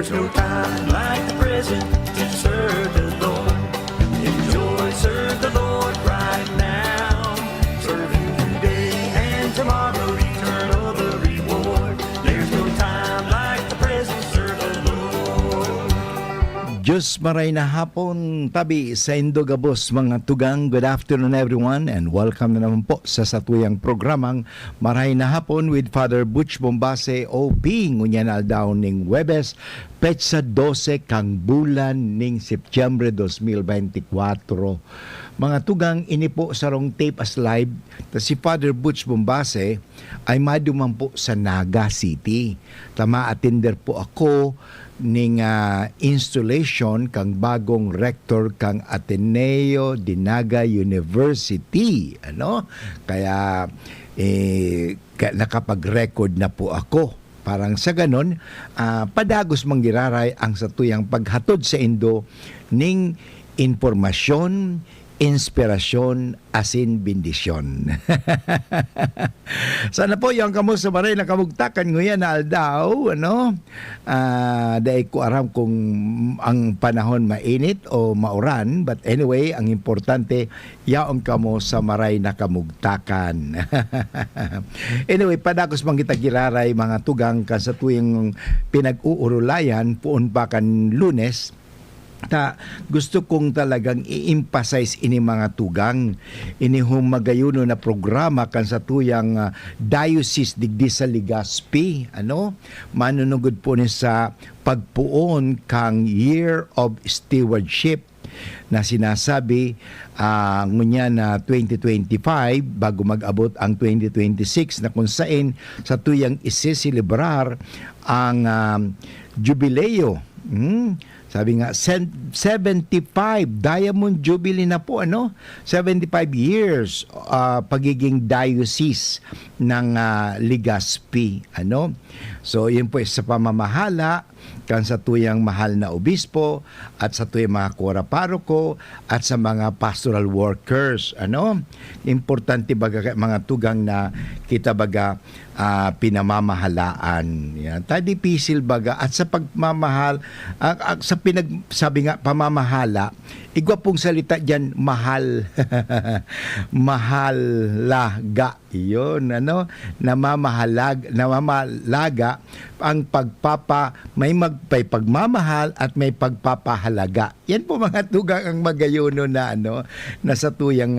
There's no time like the present to serve the Lord. Enjoy, serve the Lord right now. Serve Him today and tomorrow, eternal the reward. There's no time like the present, serve the Lord. Diyos maray na hapon, tabi sa Indogabos mga tugang. Good afternoon everyone and welcome na naman po sa satuyang programang Maray na Hapon with Father Butch Bombase o Ping Unyan Aldaw ning Webes, petsa 12 kang bulan ning Setyembre 2024. Mga tugang, ini po sa rong tape as live na si Father Butch Bombase ay maduman po sa Naga City. Tama, attender po ako ning installation kang bagong rector kang Ateneo de Naga University, kaya nakapag-record na po ako. Parang sa ganon, padagos manggiraray ang satuyang paghatod sa Indo ning informasyon, inspirasyon, asin bendisyon. Sana po yung kamo sa maray na kamugtakan nguyan na aldaw, dahil ko aram kung ang panahon mainit o mauran, but anyway, ang importante, yaon kamo sa maray na kamugtakan. Anyway, padakos mang kita giraray mga tugang kan sa tuyang pinag-uurulayan, puon pa kan Lunes, gusto kong talagang i-emphasize ini mga tugang ini humagayuno na programa kan sa tuyang Diocese digdi sa Legazpi, manunugod po ni sa pagpuon kang Year of Stewardship na sinasabi ngunya na 2025 bago mag-abot ang 2026 na kung saan sa tuyang isisilibrar ang jubileo. Sabi nga, 75 Diamond Jubilee na po, 75 years pagiging diocese ng Legazpi, So, yun po sa pamamahala kan sa tuyang mahal na obispo at sa tuyang mga kora paroko at sa mga pastoral workers, Importante baga mga tugang na kita baga pinamamahalaan. Yan. Tadi pisil baga at sa pagmamahal sa sabi nga pamamahala, igwa pong salita diyan mahal. Mahalaga. Iyon, namamalaga ang may pagmamahal at may pagpapahalaga. Yan po mga tugang ang magayuno na na sa tuyang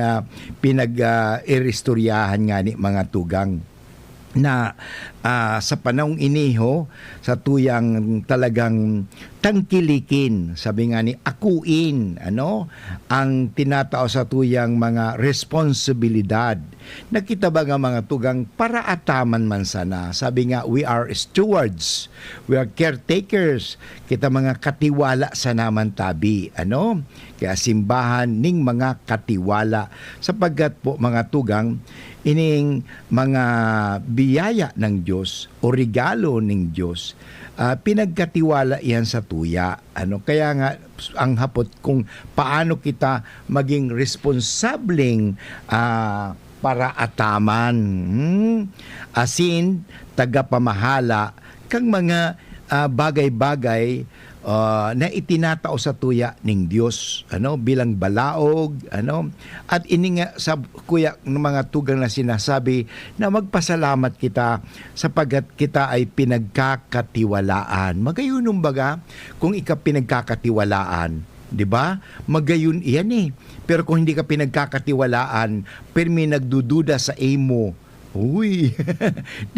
pinag-iristoryahan nga ni mga tugang na sa panahong iniho sa tuyang talagang tangkilikin, sabi nga ni akuin, ang tinatao sa tuyang mga responsibilidad. Nakita ba nga mga tugang para ataman man sana. Sabi nga, we are stewards, we are caretakers, kita mga katiwala sa naman tabi, kaya simbahan ning mga katiwala sapagkat po mga tugang ining mga biyaya ng Diyos o regalo ng Diyos, pinagkatiwala yan sa tuya. Kaya nga ang hapot kung paano kita maging responsableng para ataman, asin tagapamahala kang mga bagay-bagay na itinatao sa tuya ng Diyos, bilang balaog, at ini nga sa kuya ng mga tugang na sinasabi na magpasalamat kita sapagkat kita ay pinagkakatiwalaan. Magayunong baga kung ika pinagkakatiwalaan, 'di ba? Magayon iyan Pero kung hindi ka pinagkakatiwalaan, permi nagdududa sa imo. Uy,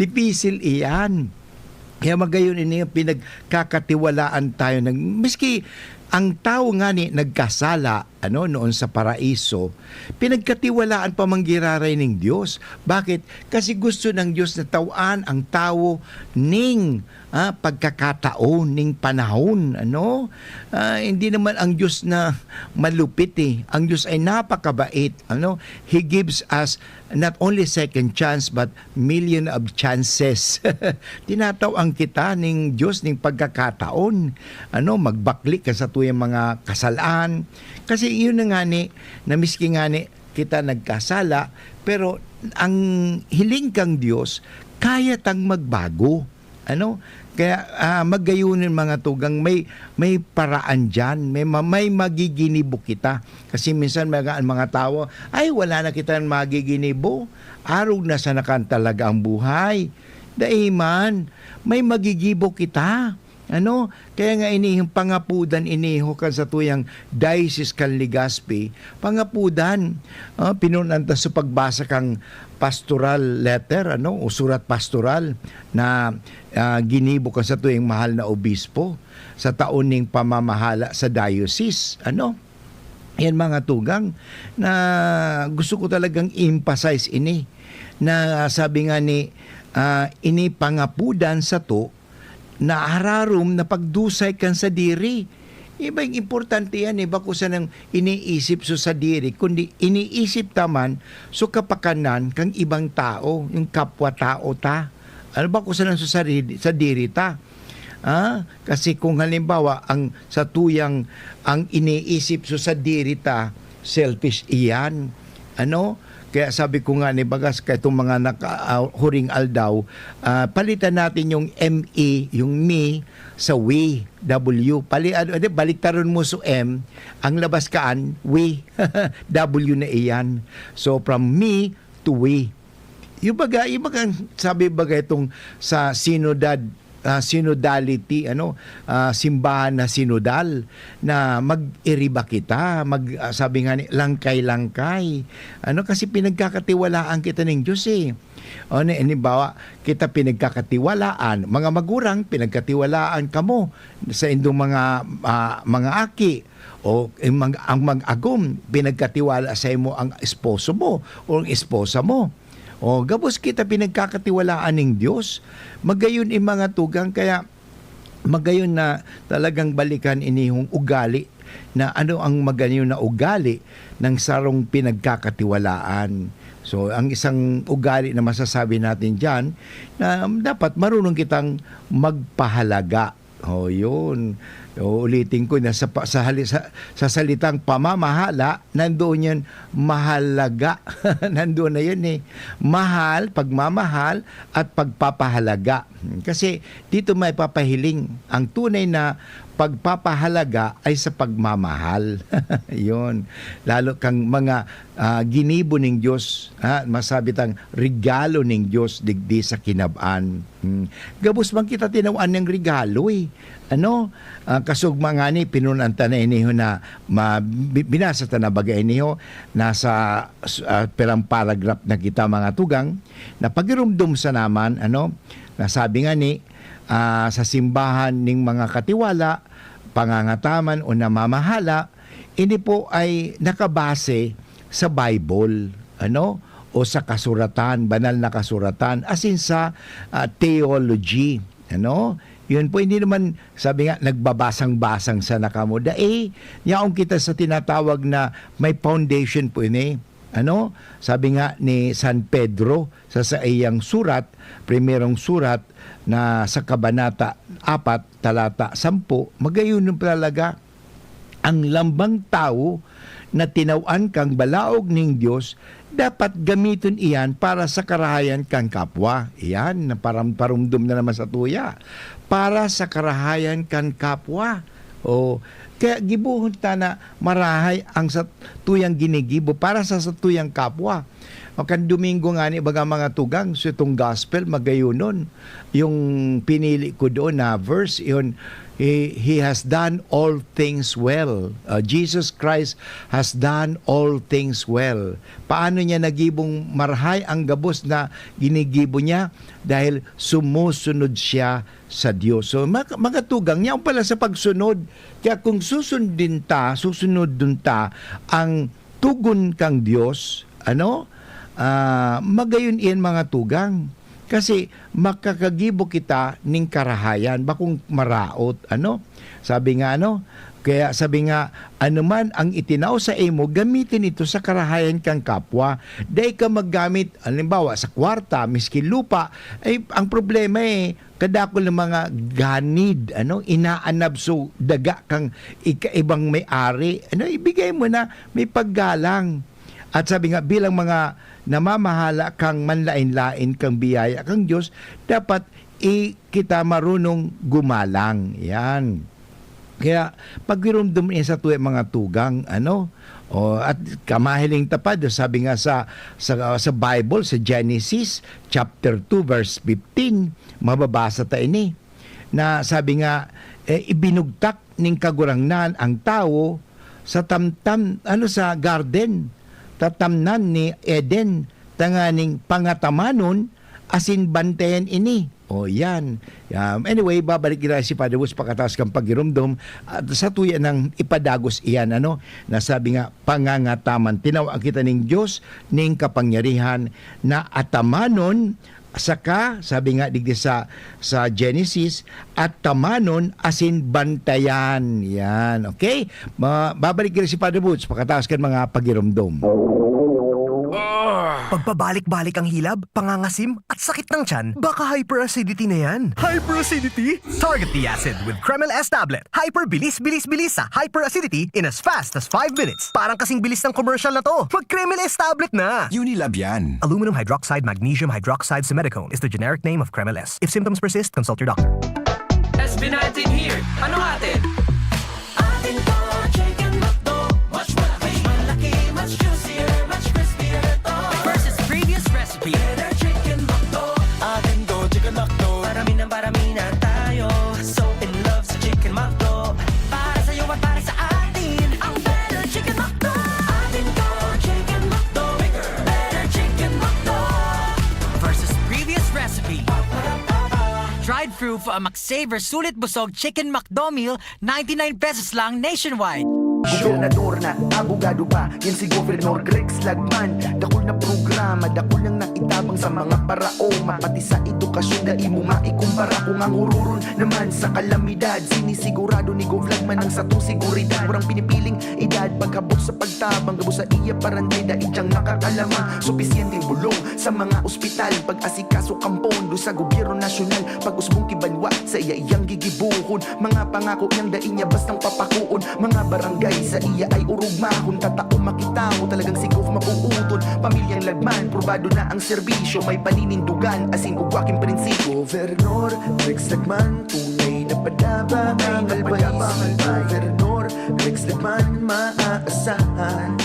dipisil iyan. Kaya magayon ini pinagkakatiwalaan tayo miski ang tao nga ni nagkasala noon sa paraiso, pinagkatiwalaan pa manggiraray ng Diyos. Bakit? Kasi gusto ng Diyos na tawaan ang tao ning pagkakataon ning panahon. Hindi naman ang Diyos na malupit Ang Diyos ay napakabait. He gives us not only second chance but million of chances. Tinatawang kita ning Diyos ning pagkakataon. Magbakli ka sa tuyang mga kasalaan. Kasi yun na nga na miski nga kita nagkasala, pero ang hiling kang Diyos, kaya tang magbago. Ano? Kaya magayunin mga tugang, may paraan diyan, may magiginibo kita. Kasi minsan mga tao, ay wala na kita magiginibo. Araw na sa nakan talaga ang buhay. Daiman, may magigibo kita. Ano? Kaya nga inihong pangapudan iniho kan sa tuyang Diocese kan Legazpi, pangapudan. Pinunanta sa pagbasa kang pastoral letter, o surat pastoral na ginibo kan sa tuyang mahal na obispo sa taon ning pamamahala sa diocese. Yan mga tugang na gusto ko talagang emphasize ini na sabi nga ni ini pangapudan sa to na hararom na pagdusay kan sa diri. Iba yung importante yan, bako sa nang iniisip so sa diri, kundi iniisip taman so kapakanan kang ibang tao, yung kapwa-tao ta. Ano ba ko sa nang sa diri ta? Kasi kung halimbawa ang sa tuyang ang iniisip so sa diri ta, selfish iyan. Kaya sabi ko nga ni bagas kay itong mga huring aldaw, palitan natin yung ME, yung me sa we, W. Baliktaron mo so M, ang labas kaan, we, W na iyan. So from me to we. Yung sabi baga itong sa synodality, simbahan na synodal na mag-iriba kita, sabi nga ni langkay-langkay. Kasi pinagkakatiwalaan kita ng Diyos halimbawa, kita pinagkakatiwalaan, mga magurang pinagkatiwalaan kamo sa indong mga aki o ang mag-agom pinagkatiwala sa imo ang esposo mo o ang esposa mo. Gabos kita pinagkakatiwalaan ng Diyos. Magayon mga tugang, kaya magayon na talagang balikan inihong ugali na ano ang magayon na ugali ng sarong pinagkakatiwalaan. So, ang isang ugali na masasabi natin dyan, na dapat marunong kitang magpahalaga. Yun. Ulitin ko na sa salitang pamamahala, nandoon yan mahalaga. Nandoon na yun Mahal, pagmamahal at pagpapahalaga. Kasi dito may papahiling. Ang tunay na pagpapahalaga ay sa pagmamahal. Yun. Lalo kang mga ginibo ng Diyos, masabi tang regalo ng Diyos digdi sa kinabaan. Gabos man kita tinawaan ng regalo kasugma nga ni pinunanta na iniho na binasa ta na bagay iniho nasa perang paragraph na kita mga tugang na pagirumdum sa naman nasabi nga ni sa simbahan ning mga katiwala, pangangataman o namamahala, ini po ay nakabase sa Bible, o sa kasuratan, banal na kasuratan, as in sa theology, Yun po, hindi naman, sabi nga, nagbabasang-basang sa nakamo. Yaong kita sa tinatawag na may foundation po ini. Sabi nga ni San Pedro sa iyang surat, primerong surat na sa Kabanata 4, talata 10, magayon talaga ang lambang tao na tinawan kang balaog ning Diyos, dapat gamiton iyan para sa karahayan kang kapwa. Iyan, parumdum na naman sa tuya. Para sa karahayan kang kapwa. Kaya gibuhon ta na marahay ang sa tuyang ginigibo para sa tuyang kapwa. Kan Domingo nga ni baga mga tugang so itong gospel magayunon. Yung pinili ko doon na verse yun, He has done all things well. Jesus Christ has done all things well. Paano niya nagibong marhay ang gabos na ginigibo niya? Dahil sumusunod siya sa Diyos. So mga tugang niya pala sa pagsunod. Kaya kung susunod dun ta ang tugon kang Diyos, magayon iyan mga tugang. Kasi makakagibo kita ning karahayan bakong maraot sabi nga kaya sabi nga anuman ang itinaw sa imo gamitin ito sa karahayan kang kapwa. Dahil ka maggamit halimbawa sa kwarta miski lupa ay ang problema kadako ng mga ganid inaanab so daga kang ikaibang may-ari ibigay mo na may paggalang. At sabi nga, bilang mga namamahala kang manlain-lain kang biyaya kang Diyos, dapat kita marunong gumalang. Yan. Kaya pagwirumdum niya sa tuwi mga tugang, at kamahiling tapad, sabi nga sa Bible, sa Genesis chapter 2 verse 15, mababasa ta ini, na sabi nga, ibinugtak ning kagurangnan ang tao sa sa garden, tatamnan ni Eden, tanganing pangatamanon, asin bantayan ini. Yan. Anyway, babalik nila si Father Woods pagkatapos kang pagirumdum at sa tuya ng ipadagos iyan, nasabi nga, pangangataman. Tinawag kita ning Diyos, ning kapangyarihan na atamanon, saka, sabi nga digdi sa Genesis, at tamanon asin bantayan. Yan. Okay? Babalik nila si Father Woods pagkatapos kang mga pagirumdum. Pagpabalik-balik ang hilab, pangangasim, at sakit ng tiyan, baka hyperacidity na yan. Hyperacidity? Target the acid with Kremel S tablet. Hyper-bilis-bilis-bilis sa hyperacidity in as fast as 5 minutes. Parang kasing bilis ng commercial na to. Mag-Kremel S tablet na! Unilab yan. Aluminum hydroxide magnesium hydroxide simethicone is the generic name of Kremel S. If symptoms persist, consult your doctor. SB19 here. Ano atin? Atin to, chicken McDo. Much malaki, much juicier, much crispier to. Versus previous recipe. Better chicken McDo. Atin to, chicken McDo. Parami na tayo. So in love sa chicken McDo. Para sa'yo at para sa atin. Ang better chicken McDo. Atin to, chicken McDo. Bigger, better chicken McDo. Versus previous recipe. Dried through for a McSaver Sulit Busog Chicken McDo meal, 99 pesos lang nationwide. Gobernador na, abogado pa, yan si Governor Grex Lagman. Dakol na programa, dakol lang naitabang sa mga parao. Mapati sa edukasyon na imo maikumpara. Kung ang hururon naman sa kalamidad, sinisigurado ni Gov Lagman ang satong seguridad. Murang pinipiling edad, pagkabot sa pagtabang, gabo sa iya parantay da idyang nakakalamang. Supisyenteng bulong sa mga ospital, pag-asikaso kampondo sa gobyerno nasyonal. Pag-usbong kibanwa sa iya iyang gigibuhon, mga pangako niyang daing niya bastang papakuon. Mga barangay sa iya ay urugmahon, tatao makitaw talagang si Gov mapuuton. Pamilyang Lagman, probado na ang serbisyo, may paninindugan asin ugwaking prinsipyo. Gobernador Rex Lagman, tunay na padaba ang albayis. Gobernador Rex Lagman, maaasahan.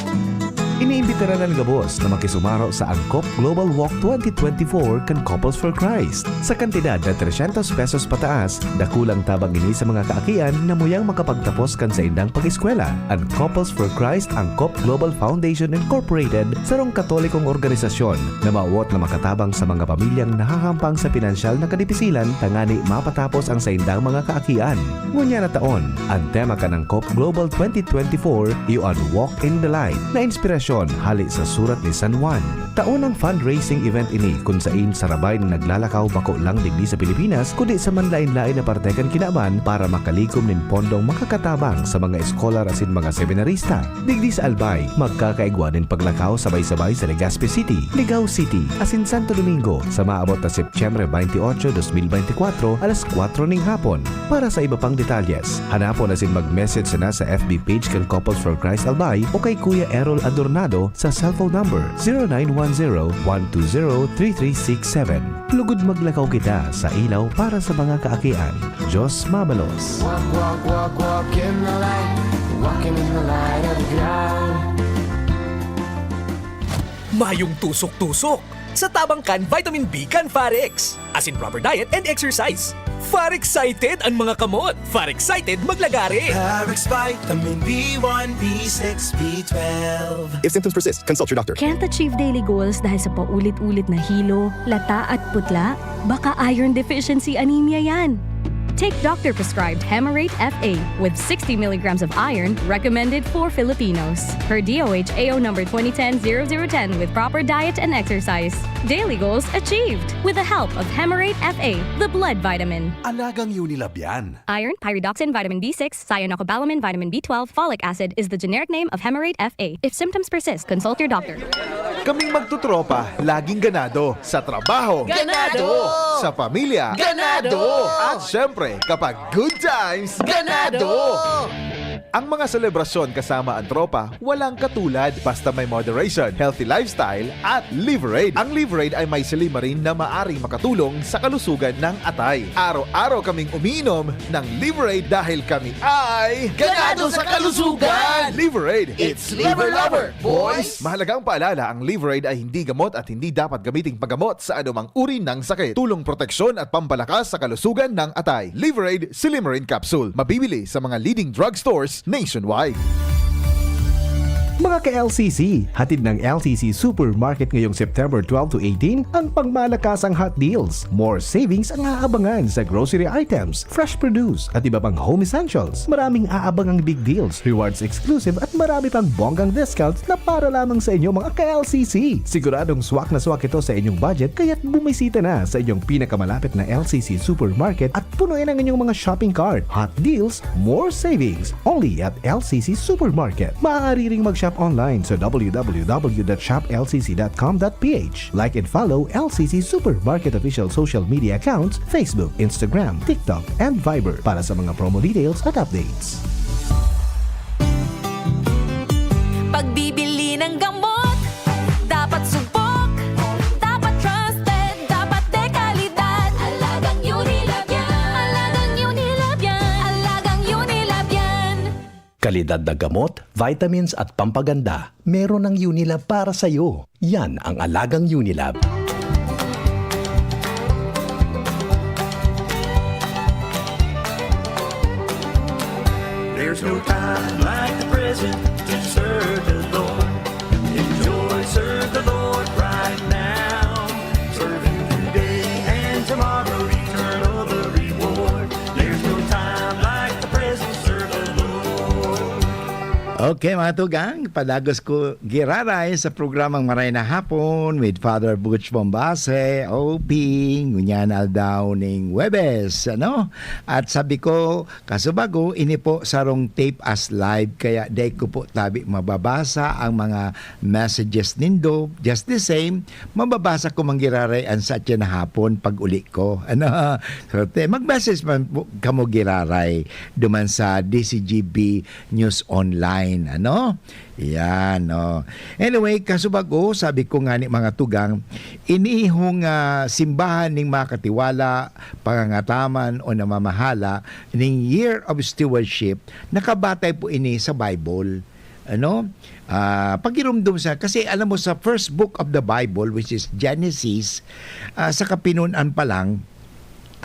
Iniimbitaran ng gabos na makisumaro sa Angkop Global Walk 2024 kan Couples for Christ. Sa kantidad na 300 pesos pataas, dakulang tabang ini sa mga kaakian na muyang makapagtapos kan sa indang pag-eskwela. Ang Couples for Christ Angkop Global Foundation Incorporated sarong katolikong organisasyon na mauwot na makatabang sa mga pamilyang nahahampang sa pinansyal na kadipisilan tangani mapatapos ang sa indang mga kaakian. Ngunya na taon, ang tema kan Angkop Global 2024 iyon Walk in the Light na inspirasyon hali sa surat ni San Juan. Taunang fundraising event ini kung saan sarabay na naglalakaw bako lang digdi sa Pilipinas kundi sa manlain-lain na partekan kinaban para makalikom nin pondong makakatabang sa mga eskolar asin mga seminarista. Digdi sa Albay, magkakaigwanin paglakaw sabay-sabay sa Legazpi City, Ligao City, asin Santo Domingo sa maabot na Setyembre 28, 2024 alas 4 ning hapon. Para sa iba pang detalyes, hanapon asin mag-message na sa FB page kan Couples for Christ Albay o kay Kuya Errol Adornado sa cellphone number 0910-120-3367. Lugod maglakaw kita sa ilaw para sa mga kaakian. Diyos mabalos. Walk, walk, walk, walk in the light. Walking in the light of God. Mayong tusok-tusok sa tabangkan vitamin B kan Farex. As in proper diet and exercise. Far-excited ang mga kamot. Far-excited maglagari. Parex Vitamin B1, B6, B12. If symptoms persist, consult your doctor. Can't achieve daily goals dahil sa paulit-ulit na hilo, lata at putla? Baka iron deficiency anemia yan. Take doctor-prescribed Hemarate FA with 60 milligrams of iron recommended for Filipinos. Per DOH AO number 2010-0010 with proper diet and exercise. Daily goals achieved with the help of Hemarate FA, the blood vitamin. Alagang Unilab yan. Iron, pyridoxine, vitamin B6, cyanocobalamin, vitamin B12, folic acid is the generic name of Hemarate FA. If symptoms persist, consult your doctor. Kaming magtutropa, laging ganado. Sa trabaho, Ganado! Sa pamilya, Ganado! At syempre, kapag good times, ganado! Ang mga selebrasyon kasama ang tropa, walang katulad basta may moderation, healthy lifestyle at Liverade. Ang Liverade ay may silimarin na maaring makatulong sa kalusugan ng atay. Araw-araw kaming umiinom ng Liverade dahil kami ay Ganado sa kalusugan! Liverade! It's Liver Lover, boys! Mahalagang paalala, ang Liverade ay hindi gamot at hindi dapat gamiting paggamot sa anumang uri ng sakit. Tulong proteksyon at pampalakas sa kalusugan ng atay. Liverade Silimarin Capsule. Mabibili sa mga leading drugstores nationwide. Mga ka-LCC, hatid ng LCC Supermarket ngayong September 12 to 18 ang pangmalakasang hot deals. More savings ang aabangan sa grocery items, fresh produce at iba pang home essentials. Maraming aabangang big deals, rewards exclusive at marami pang bonggang discounts na para lamang sa inyo mga ka-LCC. Siguradong swak na swak ito sa inyong budget kaya't bumisita na sa inyong pinakamalapit na LCC Supermarket at punuin ang inyong mga shopping cart. Hot deals, more savings. Only at LCC Supermarket. Maaari ring mag-shop online sa www.shoplcc.com.ph. Like and follow LCC Supermarket official social media accounts, Facebook, Instagram, TikTok, and Viber para sa mga promo details at updates. Pagbibili ng gamot, dapat subok, dapat trusted, dapat dekalidad. Alagang Unilab yan, alagang Unilab yan, alagang Unilab yan. Kalidad na gamot, vitamins at pampaganda. Meron ng Unilab para sa iyo. Yan ang alagang Unilab. There's no time like the present to serve the Lord. Enjoy, serve the Lord right now. Serve Him today and tomorrow, eternal the reward. There's no time like the present, serve the Lord. Okay mga tugang, padagos ko giraray sa programang Maray na Hapon with Father Butch Bombase, OP, ngunyan aldaw ning Webes, ano? At sabi ko, kasubago, ini po sarong tape as live, kaya day ko po tabi mababasa ang mga messages nindo. Just the same, mababasa ko manggiraray ang satya na hapon pag uli ko. Ano? So, mag-message man po kamo giraray duman sa DCGB News Online. Ano? Yan, no. Anyway, kasubago, sabi ko nga ni mga tugang, inihong simbahan ning makatiwala, pangangataman o namamahala ning Year of Stewardship, nakabatay po ini sa Bible. Ano? Pagirumdum sa, kasi alam mo sa first book of the Bible, which is Genesis, sa kapinunan pa lang,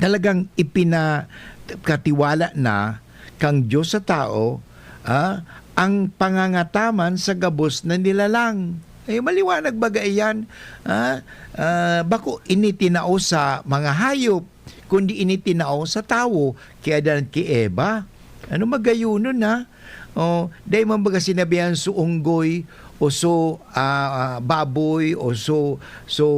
talagang ipinakatiwala na kang Diyos sa tao, ang pangangataman sa gabos na nilalang. Maliwanag bagay yan. Bako initinao sa mga hayop, kundi initinao sa tao. Kaya dan ki Eva, ano magayunon na? Dahil mambaga sinabihan so unggoy, o so baboy, o so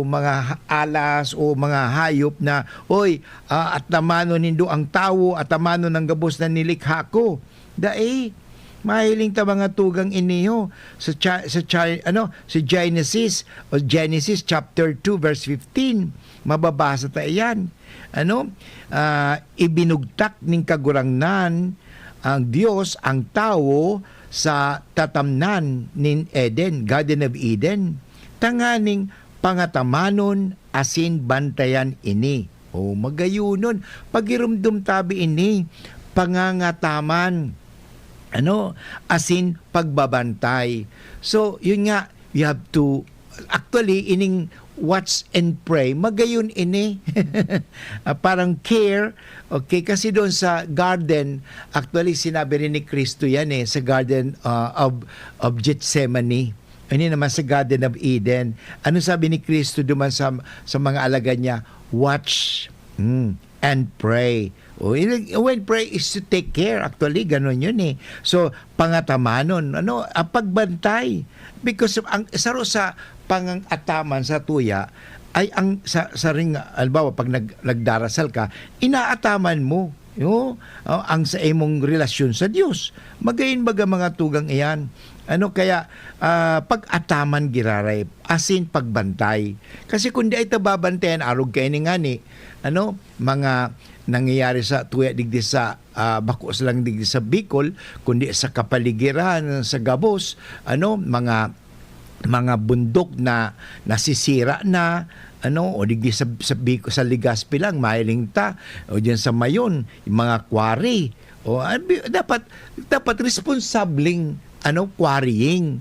mga alas, o mga hayop na, oy, at namano nindo ang tao, at namano ng gabos na nilikha ko. Dahil, mahiling ta mga tugang iniyo sa Genesis o Genesis chapter 2 verse 15, mababasa ta iyan. Ibinugtak ning kagurangnan ang Dios ang tao sa tatamnan nin Eden, Garden of Eden, tanganing pangatamanon asin bantayan ini. Magayunon, pagirumdum tabi ini, pangangataman, asin pagbabantay. So, yun nga, you have to, actually, ining watch and pray, magayon ini. Parang care, okay, kasi doon sa garden, actually, sinabi rin ni Kristo yan sa garden of Gethsemane. Ano naman sa Garden of Eden. Ano sabi ni Kristo duman sa mga alagad niya? Watch and pray. When pray is to take care. Actually, ganun yun So, pangatamanon, pagbantay. Because ang saro sa pangangataman sa tuya, ay ang sa ring, albawa, pag nagdarasal ka, inaataman mo. ang sa imong relasyon sa Dios. Magayon baga mga tugang iyan. Kaya pag-ataman giraray, asin pagbantay. Kasi kung di ay tababantayan, arog kayo ni ngani, mga nangyayari sa tuya digdi sa bakos lang digdi sa Bicol, kundi sa kapaligiran sa Gabos, mga bundok na nasisira na, o digdi sa Bicol, sa Legazpi lang, mailing ta, o diyan sa Mayon, yung mga quarry, o dapat responsabling quarrying.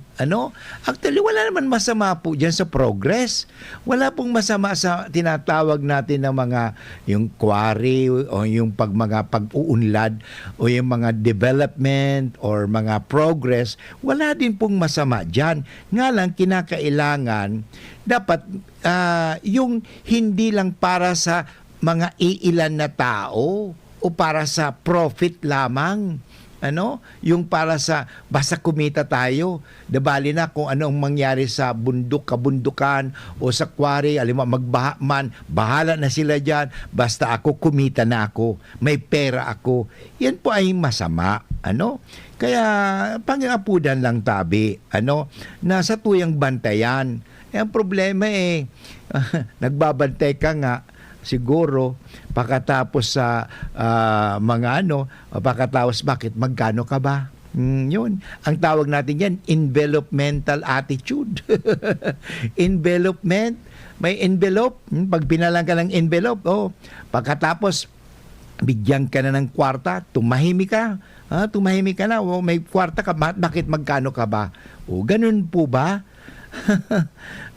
Actually, wala naman masama po dyan sa progress. Wala pong masama sa tinatawag natin ng mga yung quarry o yung mga pag-uunlad o yung mga development or mga progress. Wala din pong masama dyan. Nga lang, kinakailangan dapat yung hindi lang para sa mga iilan na tao o para sa profit lamang. Yung para sa basta kumita tayo, bali na kung ano ang mangyari sa kabundukan o sa quarry, magbaha man, bahala na sila dyan, basta ako kumita na ako, may pera ako. Yan po ay masama. Kaya pangapudan lang tabi, na sa tuyang bantayan. Ang problema nagbabantay ka nga, siguro pagkatapos sa pagkatapos bakit magkano ka ba? Yun. Ang tawag natin yan, envelopmental attitude. Envelopment. May envelope. Pag pinalang ka ng envelope, pagkatapos bigyan ka na ng kwarta, tumahimik ka. Tumahimik ka na. May kwarta ka, bakit magkano ka ba? Ganun po ba?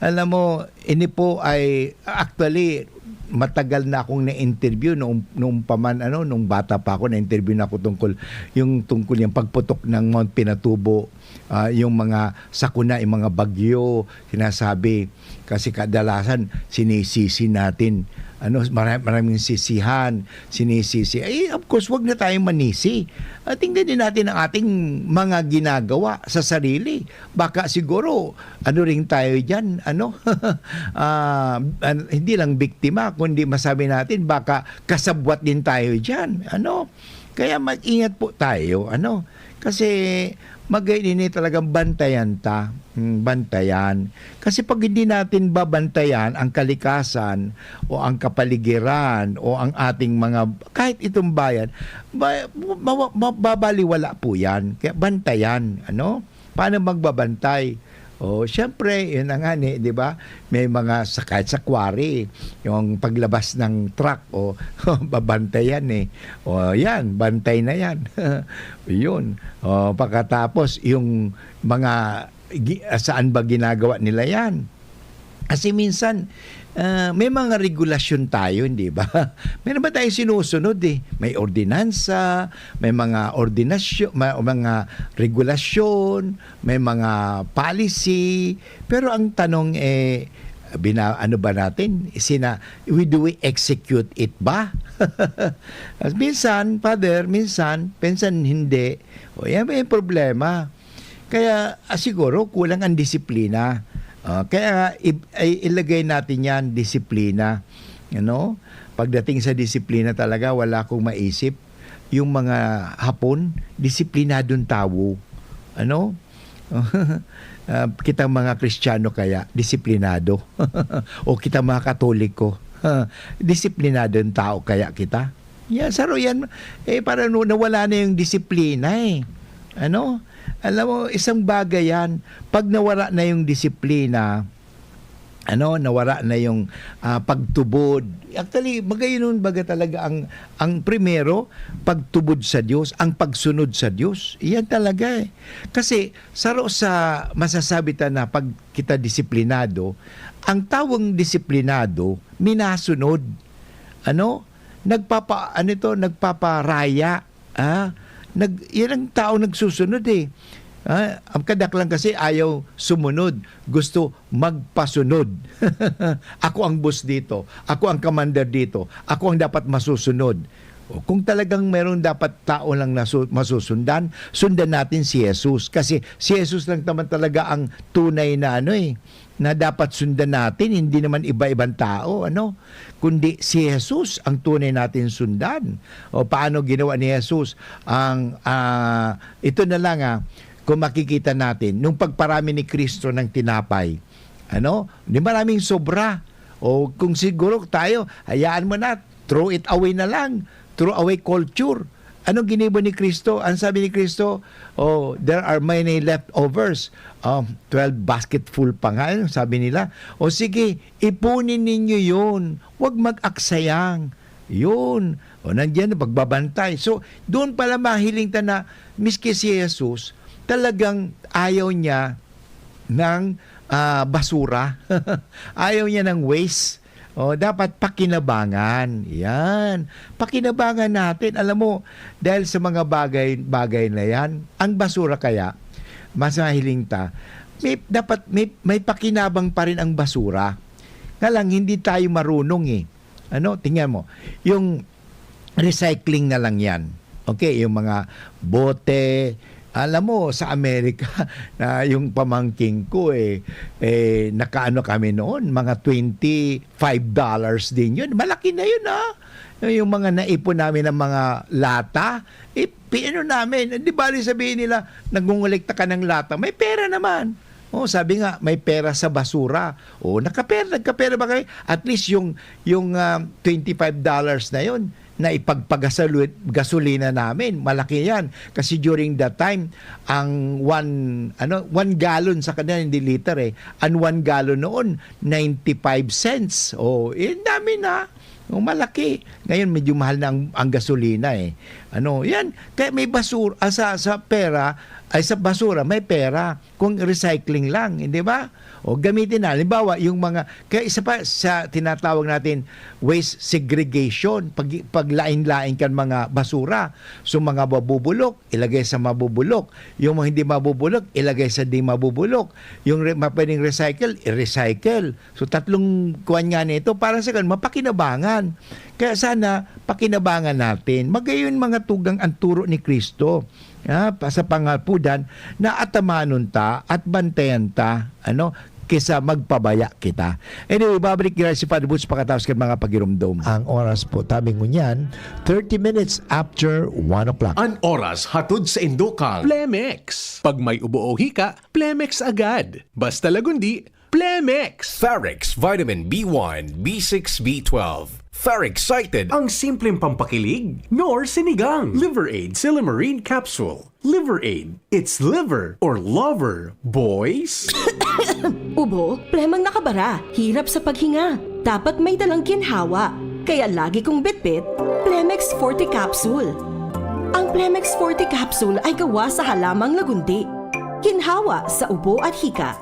Alam mo, ini po ay actually matagal na akong na-interview nung bata pa ako, na-interview na ako tungkol yung pagputok ng Mount Pinatubo, yung mga sakuna, yung mga bagyo, sinasabi. Kasi kadalasan sinisisi natin, maraming sisihan, sinisisi. Of course, wag na tayong manisi. Tingnan din natin ang ating mga ginagawa sa sarili. Baka siguro, rin tayo dyan, hindi lang biktima, kundi masabi natin, baka kasabwat din tayo dyan. Kaya mag-ingat po tayo, kasi magayon talagang bantayan bantayan. Kasi pag hindi natin babantayan ang kalikasan o ang kapaligiran o ang ating mga, kahit itong bayan, babaliwala po yan. Kaya bantayan, Paano magbabantay? Siyempre, yun na nga di ba? May mga kahit sa quarry, yung paglabas ng truck, babantayan yan, bantay na yan. Yun. Pagkatapos, yung mga, saan ba ginagawa nila yan? Kasi minsan, may mga regulasyon tayo, hindi ba? Meron ba tayong sinusunod May ordinansa, may mga ordinasyon, may mga regulasyon, may mga policy. Pero ang tanong ano ba natin? Do we execute it ba? Minsan, Father, minsan hindi. Yan may problema. Kaya siguro kulang ang disiplina. Kaya ilagay natin yan, disiplina. Pagdating sa disiplina talaga, wala akong maisip. Yung mga Hapon, disiplinadong tao. Kita mga Kristiyano kaya, disiplinado. O kita mga Katoliko, disiplinadong tao kaya kita. Yan, saro yan. Para nawala na yung disiplina Alam mo, isang bagay yan, pag nawala na yung disiplina, nawala na yung pagtubod. Actually, magayon baga talaga ang primero, pagtubod sa Diyos, ang pagsunod sa Diyos. Iyan talaga Kasi saro sa masasabi na pag kita disiplinado, ang tawang disiplinado, minasunod. Nagpaparaya. Yan ang tao nagsusunod ang kadak lang kasi ayaw sumunod, gusto magpasunod. Ako ang boss dito, ako ang commander dito, ako ang dapat masusunod. Kung talagang meron dapat tao lang na masusundan, sundan natin si Jesus. Kasi si Jesus lang naman talaga ang tunay na na dapat sundan natin, hindi naman iba-ibang tao, kundi si Jesus ang tunay natin sundan. O paano ginawa ni Jesus? Ito na lang kung makikita natin, nung pagparami ni Kristo ng tinapay, di maraming sobra. O kung siguro tayo, hayaan mo na, throw it away na lang. Throw away culture. Anong ginibo ni Kristo? Ang sabi ni Kristo, there are many leftovers. 12 basketful pa nga, sabi nila. O sige, ipunin ninyo yun. Huwag mag-aksayang. Yun. O nandiyan, pagbabantay. So, doon pala mahiling ta na, miski si Jesus, talagang ayaw niya ng basura. Ayaw niya ng waste. Dapat pakinabangan. Yan. Pakinabangan natin. Alam mo, dahil sa mga bagay na yan, ang basura kaya, mas mahiling ta, may pakinabang pa rin ang basura. Nga lang, hindi tayo marunong tingnan mo, yung recycling na lang yan. Okay, yung mga bote, alam mo, sa Amerika, na yung pamangking ko, nakaano kami noon, mga $25 din yun. Malaki na yun, Yung mga naipon namin ng mga lata, namin, di ba sabihin nila, nagungulekta ka ng lata, may pera naman. Sabi nga, may pera sa basura. Nagkapera ba kayo? At least yung $25 na yun, na ipagpagasolina namin. Malaki yan. Kasi during that time, ang 1 gallon sa kanila, hindi liter ang 1 gallon noon, 95 cents. Dami na. Malaki. Ngayon, medyo mahal na ang gasolina yan. Kaya may basura, sa basura, may pera. Kung recycling lang, hindi ba? Gamitin na. Halimbawa, yung kaya isa pa sa tinatawag natin waste segregation, paglain-lain kan mga basura. So mga mabubulok, ilagay sa mabubulok. Yung mga hindi mabubulok, ilagay sa di mabubulok. Yung pwedeng recycle, i-recycle. So tatlong kuwan nga nito para sa ganun, mapakinabangan. Kaya sana, pakinabangan natin. Magayon mga tugang ang turo ni Kristo. Sa pangalpudan na atamanon ta at bantayan ta kesa magpabaya kita. Anyway, babalik nila si Father Boots pagkatapos ng mga pagirumdom. Ang oras po tabing ngunyan, 30 minutes after 1 o'clock. Ang oras hatod sa Indokang Plemex. Pag may ubo o hika, Plemex agad. Basta lagundi, Plemex. Ferrex Vitamin B1, B6, B12. Ferrexited. Ang simpleng pampakilig, nor sinigang. Liver Aid Silymarin Capsule. Liver Aid. It's liver or lover, boys. Ubo, plemang nakabara, hirap sa paghinga. Dapat may dalang ginhawa. Kaya lagi kong bitbit, Plemex Forte Capsule. Ang Plemex Forte Capsule ay gawa sa halamang lagundi. Ginhawa sa ubo at hika.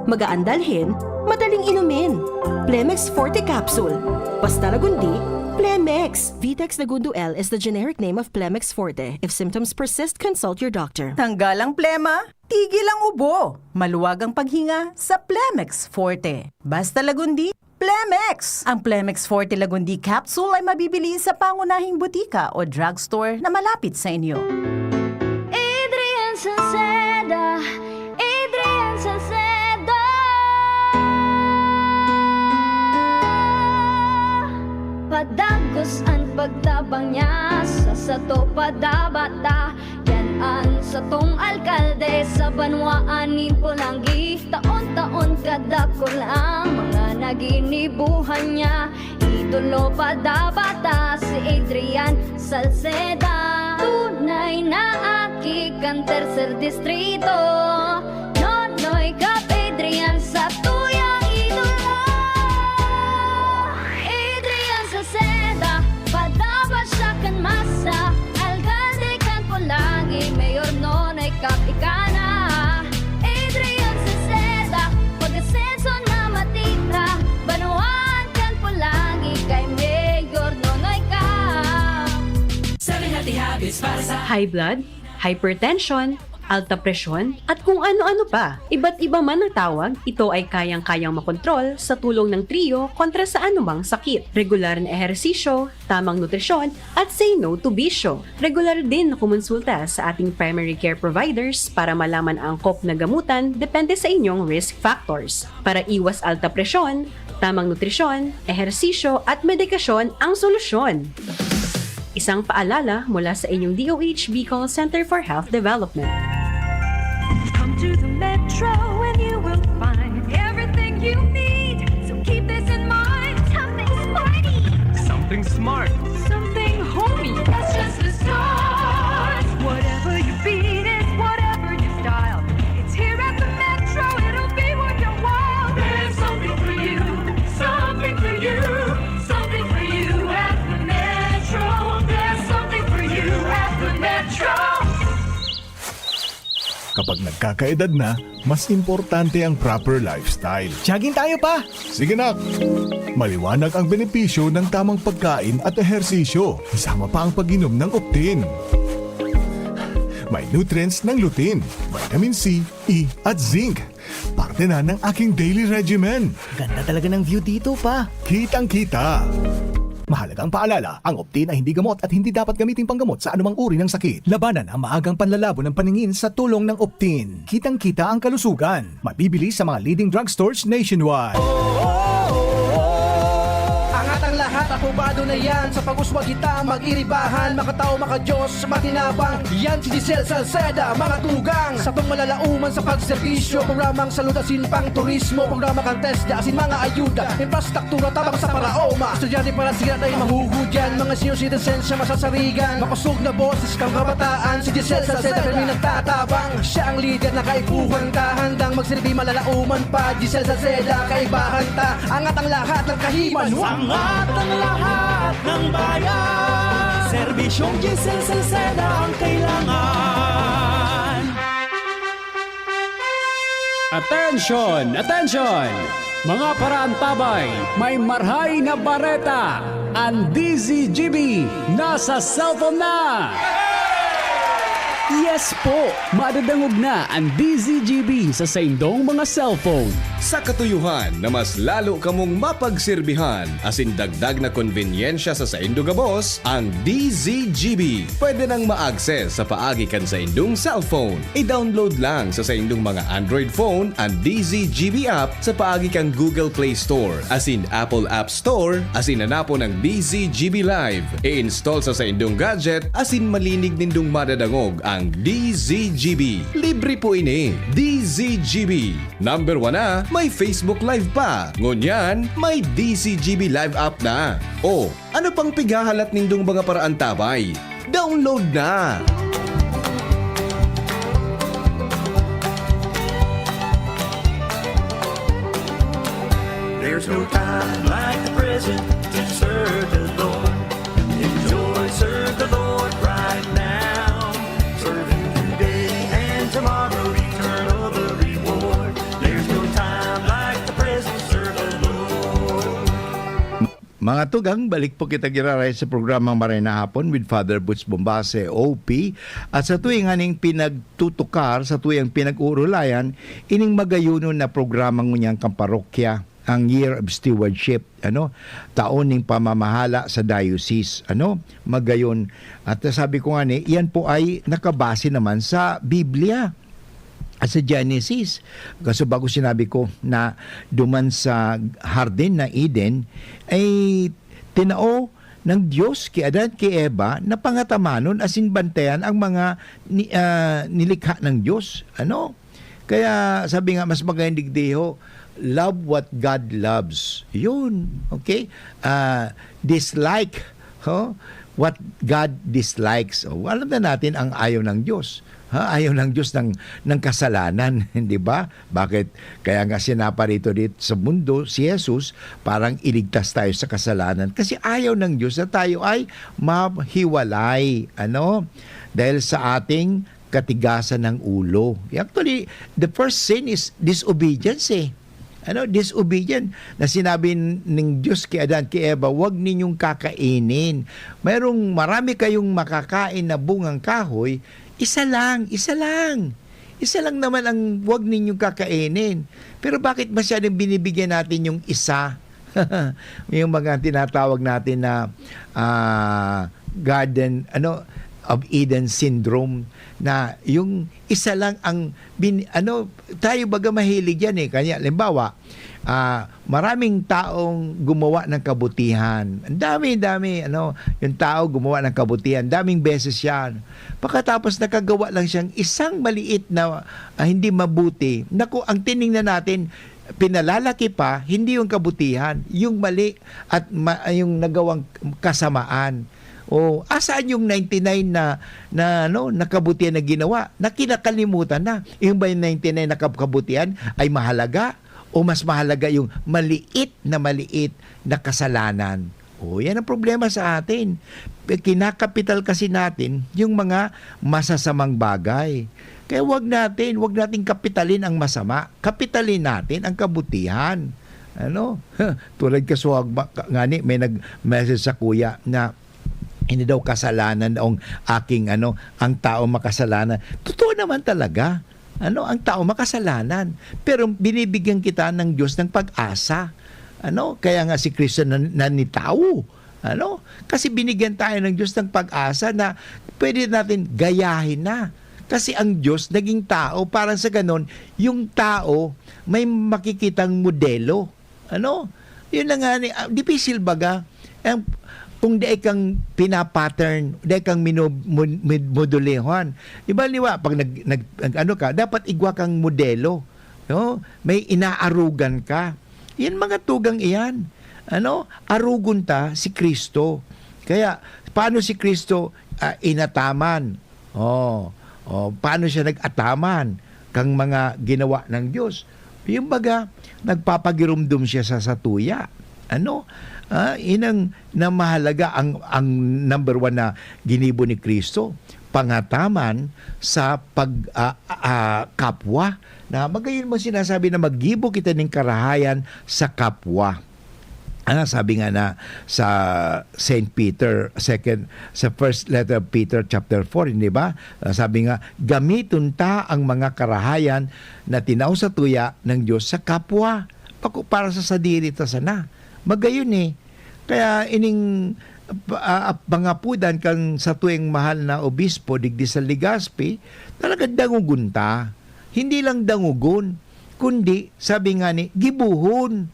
Magaan dalhin, madaling inumin. Plemex Forte Capsule. Basta lagundi, Plemex. Vitex Nagundo L is the generic name of Plemex Forte. If symptoms persist, consult your doctor. Tanggal ang plema, tigil ang ubo. Maluwag ang paghinga sa Plemex Forte. Basta lagundi, Plemex. Ang Plemex Forte Lagundi Capsule ay mabibili sa pangunahing butika o drugstore na malapit sa inyo. Adrian Salceda, Adrian Salceda. Padagos ang pagtabang niya sa sato padabata. Yan ang satong alkalde sa banwaan ni Pulangi. Taon-taon kadako lang mga naginibuhan niya. Idolo padabata si Adrian Salceda. Tunay na aki kang tercer distrito. Nonoy Kap Adrian sa tuyang idolo. Adrian Salceda, padaba siya kan masa. Alcalde kan Pulangi, Mayor Nonoy Kap ikana. Adrian Salceda, pag-asenso na matita. Banuan kan Pulangi kay Mayor Nonoy Kap. 7 healthy habits para sa high blood, hypertension, alta presyon, at kung ano-ano pa. Iba't iba man ang tawag, ito ay kayang-kayang makontrol sa tulong ng trio kontra sa anumang sakit. Regular na ehersisyo, tamang nutrisyon, at say no to bisyo. Regular din na kumonsulta sa ating primary care providers para malaman ang angkop na gamutan depende sa inyong risk factors. Para iwas alta presyon, tamang nutrisyon, ehersisyo at medikasyon ang solusyon. Isang paalala mula sa inyong DOH Bicol Center for Health Development. Come to the Metro and you will find everything you need. So keep this in mind. Something sporty. Something smart. Something homey. That's just the start. Whatever you beat is whatever you style. It's here at the Metro. It'll be worth your while. There's something for you. Something for you. Something for you at the Metro. There's something for you at the Metro. Kapag nagkakaedad na, mas importante ang proper lifestyle. Jogging tayo pa! Sige nak! Maliwanag ang benepisyo ng tamang pagkain at ehersisyo. Kasama pa ang pag-inom ng Optin. May nutrients ng lutein, vitamin C, E at zinc. Parte na ng aking daily regimen. Ganda talaga ng view dito pa. Kitang-kita. Mahalagang paalala, ang Optin ay hindi gamot at hindi dapat gamitin panggamot sa anumang uri ng sakit. Labanan ang maagang panlalabo ng paningin sa tulong ng Optin. Kitang-kita ang kalusugan. Mabibili sa mga leading drugstores nationwide. Angat ang lahat, aprobado na yan. Sa pag-uswag kita, mag-iribahan. Makatao, makadiyos, matinabang. Yan si Giselle Salceda, mga tugang. Sa tong malalauman sa pagserbisyo. Programang salutasin pang turismo. Programa kang TESDA, asin mga ayuda. Infrastruktura, tabang sa paraoma. Estudyante para sigat ay mahuhudyan. Mga senior citizens siya masasarigan. Makusog na boses kang kabataan. Si Giselle Salceda, pero nagtatabang. Siya ang leader na kaipuhan ka. Handang magsilbi malalauman pa. Giselle Salceda, kaibahan ta. Angat ang lahat ng kahiman. Angat ang lahat ng bayan. Serbisyong Giselle Salceda ang kailangan. Attention! Attention! Mga paraantabay, may marhay na bareta. Ang DZGB nasa cellphone na! Yes po! Madadangog na ang DZGB sa saindong mga cellphone. Sa katuyuhan na mas lalo kamong mapagsilbihan asin dagdag na konbinyensya sa saindo gabos, ang DZGB pwede nang ma-access sa paagi kan sa indong cellphone. I-download lang sa saindong mga Android phone ang DZGB app sa paagi kan Google Play Store asin Apple App Store asin hanapo ng DZGB Live. I-install sa saindong gadget asin malinig nindong madadangog ang DZGB. Libre po ini. DZGB. Number 1 na, may Facebook Live pa. Ngunyan, may DZGB Live app na. O, ano pang pigahalat nindong mga paraantabay? Download na! There's no time like the present to serve the Lord. Enjoy, serve the Lord right now. Serve Him today and tomorrow, eternal the reward. There's no time like the present, serve the Lord. Mga tugang, balik po kita giraray sa programang Maray na Hapon with Father Butch Bombase, OP. At sa tuwing aning pinagtutukar, sa tuwing pinag-uurulayan, ining magayunon na programang ngunyang kamparokya, ang Year of Stewardship, taon ning pamamahala sa diocese, magayon. At sabi ko nga iyan po ay nakabase naman sa Biblia. At sa Genesis, kasi bago sinabi ko na duman sa Hardin na Eden, ay tinao ng Diyos kay Adan kay Eva na pangatamanon asin bantayan ang mga nilikha ng Diyos. Kaya sabi nga, mas magandang digdiho, love what God loves. Yun, okay? Dislike what God dislikes. Alam na natin ang ayaw ng Diyos. Ayaw ng Diyos ng kasalanan, hindi ba? Bakit? Kaya nga sinapa dito sa mundo si Jesus, parang iligtas tayo sa kasalanan. Kasi ayaw ng Diyos na tayo ay mahiwalay. Dahil sa ating katigasan ng ulo. Actually, the first sin is disobedience disobedient na sinabi ng Diyos kay Adan kay Eva, huwag ninyong kakainin. Marami kayong makakain na bungang kahoy, Isa lang. Isa lang naman ang wag ninyong kakainin. Pero bakit masyadong binibigyan natin yung isa? Yung mga tinatawag natin na garden of Eden syndrome, na yung isa lang ang tayo baga mahilig yan eh. Kanya limbawa, maraming taong gumawa ng kabutihan. Ang dami, yung tao gumawa ng kabutihan. Daming beses yan. Pagkatapos nakagawa lang siyang isang maliit na hindi mabuti. Naku, ang tiningnan natin, pinalalaki pa, hindi yung kabutihan, yung mali at yung nagawang kasamaan. O asaan yung 99 na kabutihan na ginawa? Na kinakalimutan na. Yung ba yung 99 na kabutihan ay mahalaga? O mas mahalaga yung maliit na kasalanan? O yan ang problema sa atin. Kinakapital kasi natin yung mga masasamang bagay. Kaya wag nating kapitalin ang masama. Kapitalin natin ang kabutihan. Tulad kaswag nga ni, may nag-message sa kuya na hindi daw kasalanan daw ang tao makasalanan. Totoo naman talaga. Ang tao makasalanan. Pero binibigyan kita ng Diyos ng pag-asa. Kaya nga si Kristo nanitaw. Kasi binigyan tayo ng Diyos ng pag-asa na pwede natin gayahin na. Kasi ang Diyos naging tao, parang sa ganon, yung tao may makikitang modelo. Yun na nga, difficile baga. Kung di kang pinapattern, di kang modulehan. Iba, pag ka, dapat igwa kang modelo. May inaarugan ka. Yan mga tugang iyan. Arugon ta si Kristo. Kaya, paano si Kristo inataman? Paano siya nag-ataman kang mga ginawa ng Diyos? Yung baga, nagpapagirumdum siya sa satuya. Inang na mahalaga ang number 1 na ginibo ni Kristo, pangataman sa kapwa, na magayon mo sinasabi na maggibo kita ng karahayan sa kapwa. Sabi nga na sa St. Peter, sa first letter of Peter chapter 4, hindi ba? Sabi nga, gamiton ta ang mga karahayan na tinaw sa tuya ng Diyos sa kapwa. Para sa sadiri ta sana. Magayon eh. Kaya ining pangapudan kang sa tuwing mahal na obispo digdi sa Legazpi, talaga dangugunta. Hindi lang dangugon, kundi sabi nga ni, gibuhon.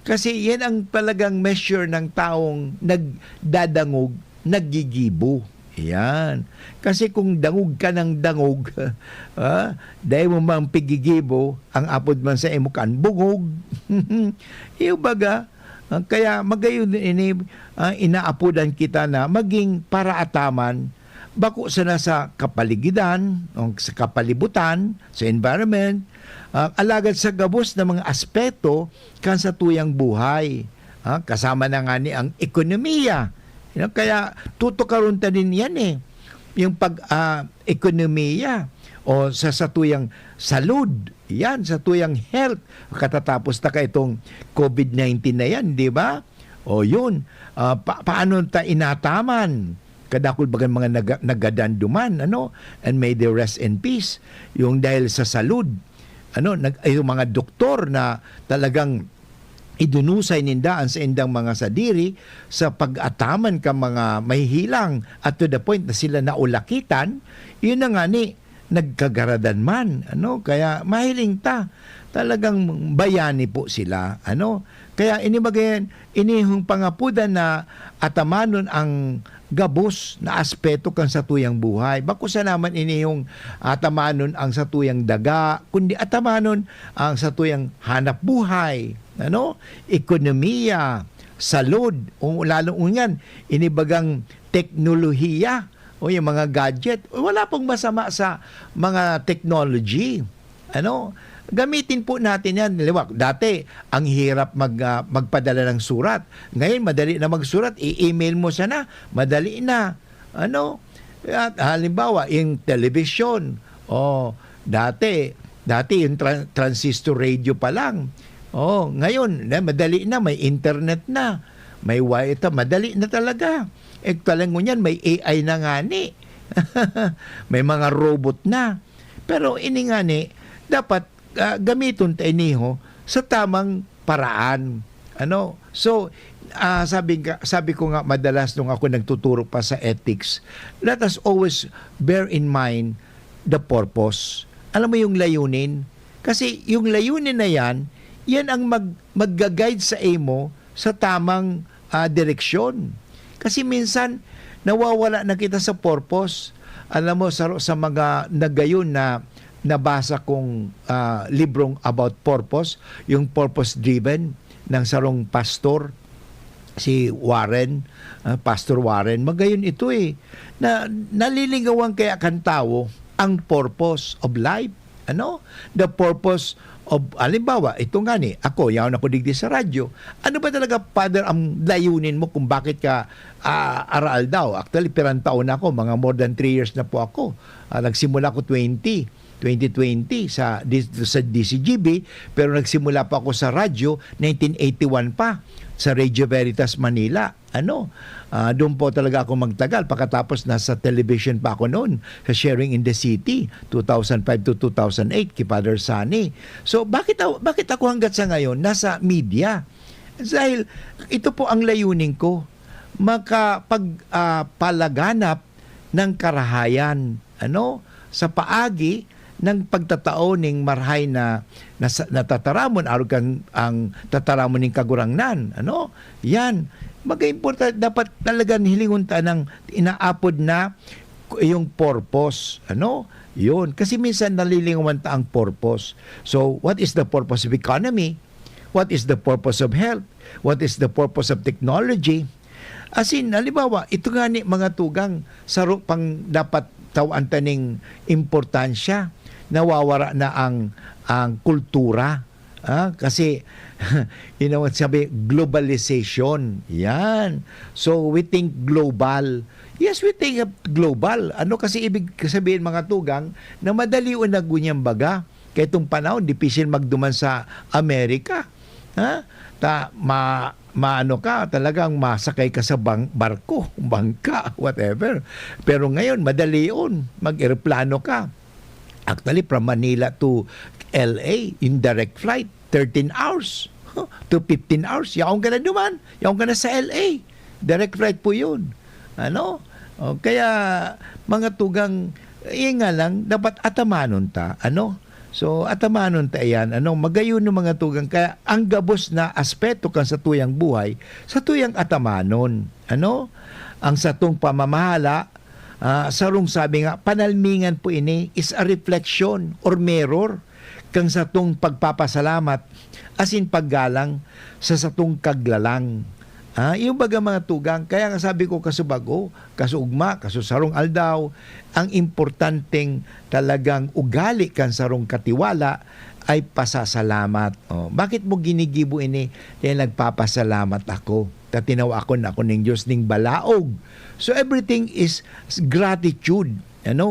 Kasi yan ang talagang measure ng taong nagdadangog, naggigibo. Yan. Kasi kung dangog ka ng dangog, dahil mo mang pigigibo, ang apod man sa imukan, bungog. Iyo baga, kaya magayon inaapudan kita na maging paraataman, bako sana sa kapaligidan, sa kapalibutan, sa environment, alagad sa gabos ng mga aspeto kan sa tuyang buhay. Kasama na nga ni ang ekonomiya. Kaya tutukaron ta din yan eh. Yung ekonomiya o sa tuyang salud, yan, sa tuyang health. Katatapos na ka itong COVID-19 na yan, di ba? O yun, paano ta inataman? Kadakul bagan mga nagadanduman, and may they rest in peace. Yung dahil sa salud, yung mga doktor na talagang idunusay nindaan sa indang mga sadiri sa pag-ataman ka mga mahihilang at to the point na sila naulakitan, yun na nga ni nagkagaradan man. Kaya mahiling ta. Talagang bayani po sila. Kaya inihong pangapudan na atamanon ang gabos na aspeto kan satuyang buhay. Bako sa naman inihong atamanon ang satuyang daga, kundi atamanon ang satuyang hanap buhay. Ekonomiya, salud, o lalong unyan, inibagang teknolohiya, o yung mga gadget. Wala pong masama sa mga technology. Gamitin po natin yan. Dati, ang hirap magpadala ng surat. Ngayon, madali na magsurat. I-email mo sana. Madali na. At halimbawa, yung television. Dati yung transistor radio pa lang. Ngayon, madali na. May internet na. May Wi-Fi. Madali na talaga. Talang ngunyan, may AI na nga ni. May mga robot na. Pero ini nga ni, dapat gamiton tayo niho sa tamang paraan. Ano? So, sabi ko nga madalas nung ako nagtuturo pa sa ethics, let us always bear in mind the purpose. Alam mo yung layunin? Kasi yung layunin na yan ang mag-guide sa imo sa tamang direksyon. Kasi minsan, nawawala na kita sa purpose. Alam mo, sa mga nagayon na nabasa kong librong about purpose, yung purpose-driven ng sarong pastor, si Warren, Pastor Warren, magayon ito na naliligawan kaya kan tao ang purpose of life. Ano? The purpose of, halimbawa, ito nga ni, ako, yaon ako digdi sa radyo. Ano ba talaga, Father, ang layunin mo kung bakit ka aral daw? Actually, pirang taon na ako, mga more than 3 years na po ako. Nagsimula ko 2020 sa DCGB, pero nagsimula pa ako sa radyo 1981 pa sa Radio Veritas Manila. Doon po talaga ako magtagal. Pagkatapos nasa television pa ako noon sa Sharing in the City 2005 to 2008 kay Father Sunny. So bakit ako hanggat sa ngayon nasa media? Dahil ito po ang layunin ko, makapagpalaganap ng karahayan sa paagi ng pagtatao ning marhay na natataramon arugan ang tataramon ning kagurangnan. Yan. Magka-important, dapat talagang hilingon ta ng inaapod na yung purpose. Yun. Kasi minsan nalilingawan ta ang purpose. So, what is the purpose of economy? What is the purpose of health? What is the purpose of technology? As in, halimbawa, ito nga ni mga tugang saro pang dapat tawan taning importansya, nawawara na ang kultura. Kasi, sabi, globalization. Yan. So, we think global. Yes, we think global. Kasi ibig sabihin mga tugang na madali o nagunyang baga. Kaya itong panahon, difícil magduman sa Amerika. Talagang masakay ka sa barko, bangka, whatever. Pero ngayon, madali yun. Mag-aeroplano ka. Actually, from Manila to LA, in direct flight, 13 hours to 15 hours. Yaong ka na duman. Yaong ka na sa LA. Direct flight po yun. Kaya, mga tugang, nga lang, dapat atamanon ta. So, atamanon ta yan. Magayon ng mga tugang. Kaya, ang gabos na aspeto kan sa tuyang buhay, sa tuyang atamanon. Ang satong pamamahala, sarong sabi nga, panalmingan po ini is a reflection or mirror kang satong pagpapasalamat asin paggalang sa satong kaglalang. Yung baga mga tugang, kaya nga sabi ko kasubago, kasugma, kasusarong aldaw, ang importanteng talagang ugali kan sarong katiwala ay pasasalamat. Bakit mo ginigibo ini? Dahil nagpapasalamat ako. Tatinaw ako na ako ng Diyos ning balaog. So everything is gratitude.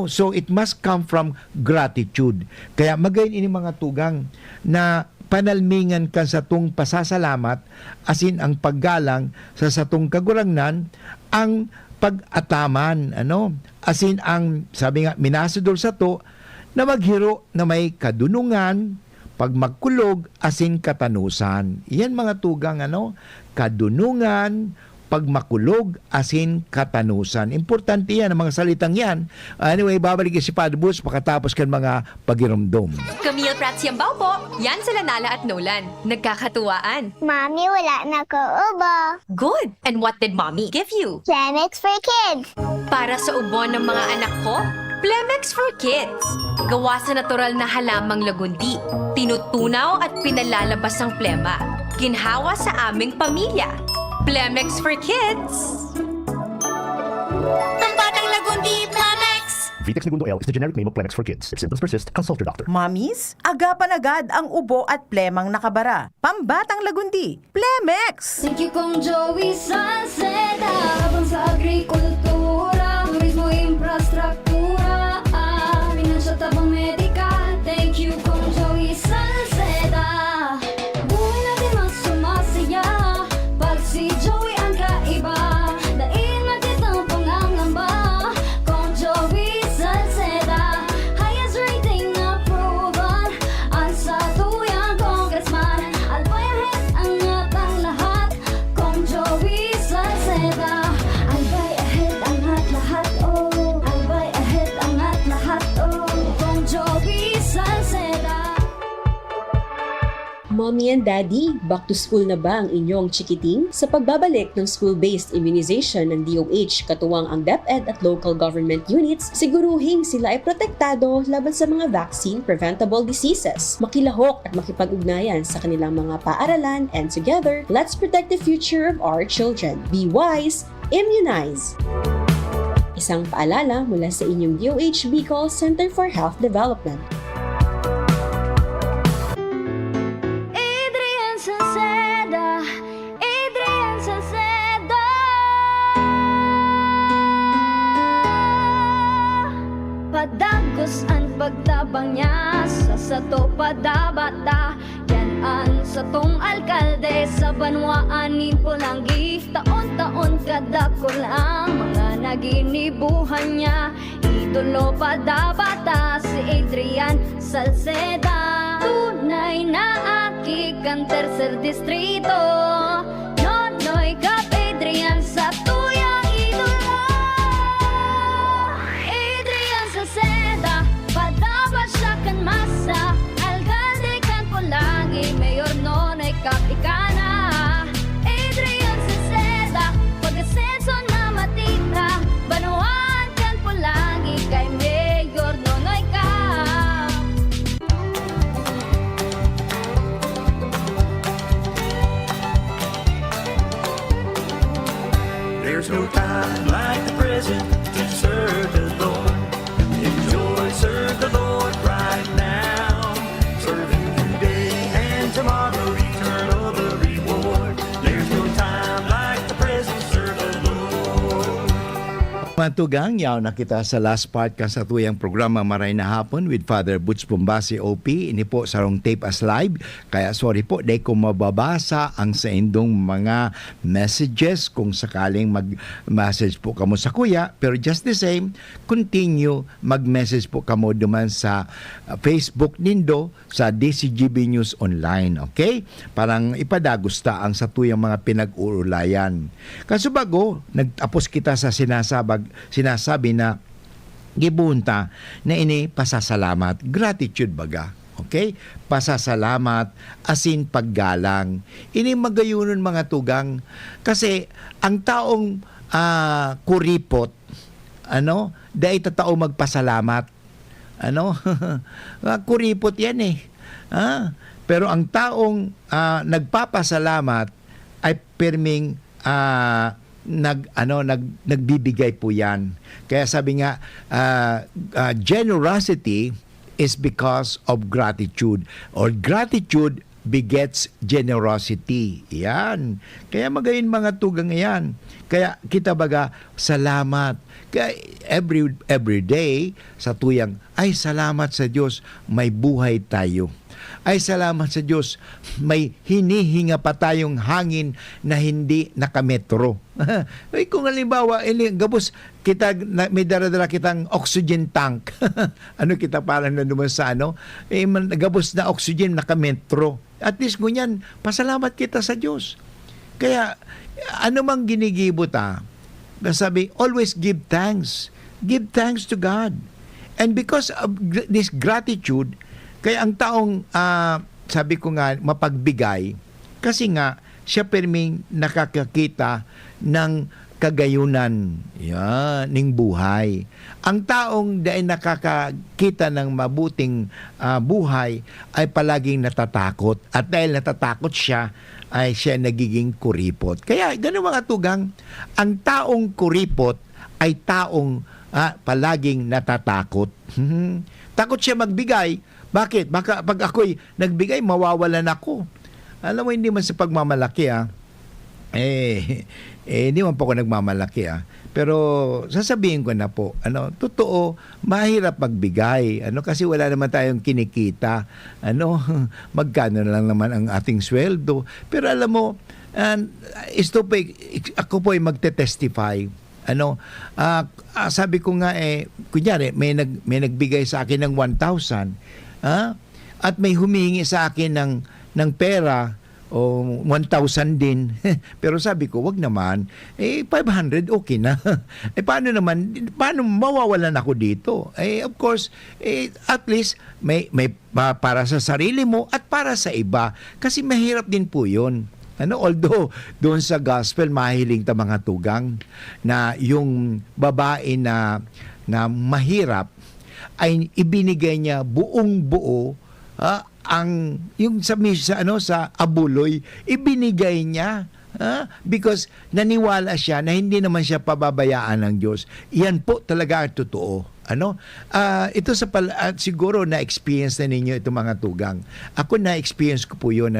So it must come from gratitude. Kaya magayon ini mga tugang na panalmingan ka sa tung pasasalamat asin ang paggalang sa satong kagurangnan ang pag-ataman asin ang sabi nga minasidol sa to na maghiro na may kadunungan pag magkulog asin katanusan. Iyan mga tugang kadunungan, pagmakulog, asin katanusan. Importante yan, ang mga salitang yan. Anyway, babalik si Padre Bus pakatapos kan mga pagirumdum. Camille Prats Yambaw po. Yan sila Nala at Nolan. Nagkakatuwaan. Mommy, wala na ko ubo. Good. And what did Mommy give you? Plemex for kids. Para sa ubo ng mga anak ko, Plemex for Kids. Gawa sa natural na halamang lagundi. Tinutunaw at pinalalabas ang plema. Ginhawa sa aming pamilya. Plemex for Kids. Pambatang lagundi, Plemex! Vitex Segundo L is the generic name of Plemex for kids. If symptoms persist, consult your doctor. Mommies, agapan agad ang ubo at plemang nakabara. Pambatang lagundi, Plemex! Thank you Kong Joey Salceda. Habang sa agrikultura, turismo, infrastruktura, financial tabang medikal. Thank you Kong Joey Salceda. Buhay natin mas sumasaya pag si Joey ang kaiba. Daig natin ang pangangamba. Kong Joey Mommy and Daddy, back to school na ba ang inyong chikiting? Sa pagbabalik ng school-based immunization ng DOH katuwang ang DepEd at local government units, siguruhing sila ay protektado laban sa mga vaccine-preventable diseases. Makilahok at makipag-ugnayan sa kanilang mga paaralan, and together, let's protect the future of our children. Be wise, immunize! Isang paalala mula sa inyong DOH Bicol Center for Health Development. Adrian Salceda, Adrian Salceda. Padagos ang pagtabang niya sa sato padabata. Yan ang satong alkalde sa banwaan ni Pulangi. Taon-taon kadako lang mga naginibuhan niya. Idolo padabata si Adrian Salceda. Tunay na aki kang tercer distrito. Nonoy kap Adrian sa tuyang idolo. Adrian Salceda, padabat siya kan masa. Alcalde kan Pulangi, Mayor Nonoy kap ikana. Adrian Salceda, pag-asenso na matita. Banuan kan Pulangi, kay Mayor Nonoy kap. There's no time like the present to serve the Lord. Enjoy, serve the Lord right now. Serve Him today and tomorrow, eternal the reward. There's no time like the present, serve the Lord. Matugang, yaw na kita sa last podcast sa tuyang programa Maray na Hapon with Father Butch Bombasi OP. Ini po sarong tape as live. Kaya sorry po, di ko mababasa ang sa indong mga messages kung sakaling mag-message po kamo sa kuya. Pero just the same, continue mag-message po kamo duman sa Facebook nindo sa DCGB News Online. Okay? Parang ipadagusta ang sa tuyang mga pinag-uulayan. Kaso bago, nagtapos kita sa sinasabi na gibunta na ini pasasalamat, gratitude baga. Okay? Pasasalamat, asin paggalang. Ini magayunon mga tugang. Kasi ang taong kuripot, dahil tatao magpasalamat. Kuripot yan eh. Pero ang taong nagpapasalamat ay perming nagbibigay po yan. Kaya sabi nga, generosity is because of gratitude, or gratitude begets generosity. Yan. Kaya magayon mga tugang yan. Kaya kita baga, salamat. Kaya every day sa tuyang, ay salamat sa Diyos, may buhay tayo. Ay salamat sa Diyos, may hinihinga pa tayong hangin na hindi nakametro. Ay kung halimbawa, gabos kita, may daradala kitang oxygen tank. Kita parang na naman sa gabos na oxygen nakametro. At least kunyan, pasalamat kita sa Diyos. Kaya ano mang ginigibot sabi, always give thanks. Give thanks to God. And because of this gratitude, kaya ang taong, sabi ko nga, mapagbigay, kasi nga, siya perming nakakakita ng kagayunan ng buhay. Ang taong dahil nakakakita ng mabuting buhay ay palaging natatakot. At dahil natatakot siya, ay siya nagiging kuripot. Kaya ganun mga tugang, ang taong kuripot ay taong palaging natatakot. Takot siya magbigay. Bakit? Baka pag ako'y nagbigay, mawawalan ako. Alam mo, hindi man sa pagmamalaki hindi man po ako nagmamalaki Pero sasabihin ko na po, totoo, mahirap magbigay. Kasi wala naman tayong kinikita. Magkano na lang naman ang ating sweldo. Pero alam mo, ako po ay magte-testify. Sabi ko nga kunyari, may nagbigay sa akin ng 1,000. At may humingi sa akin ng pera o 1,000 din. Pero sabi ko, wag naman. 500 okay na. Paano mawawalan ako dito? Of course, at least may para sa sarili mo at para sa iba. Kasi mahirap din po 'yon. Although doon sa gospel mahiling ta mga tugang na yung babae na mahirap ay ibinigay niya buong buo ang yung sa abuloy ibinigay niya because naniwala siya na hindi naman siya pababayaan ng Diyos. Iyan po talaga ang totoo. Ito siguro na experience na ninyo itong mga tugang. Ako na experience ko po 'yon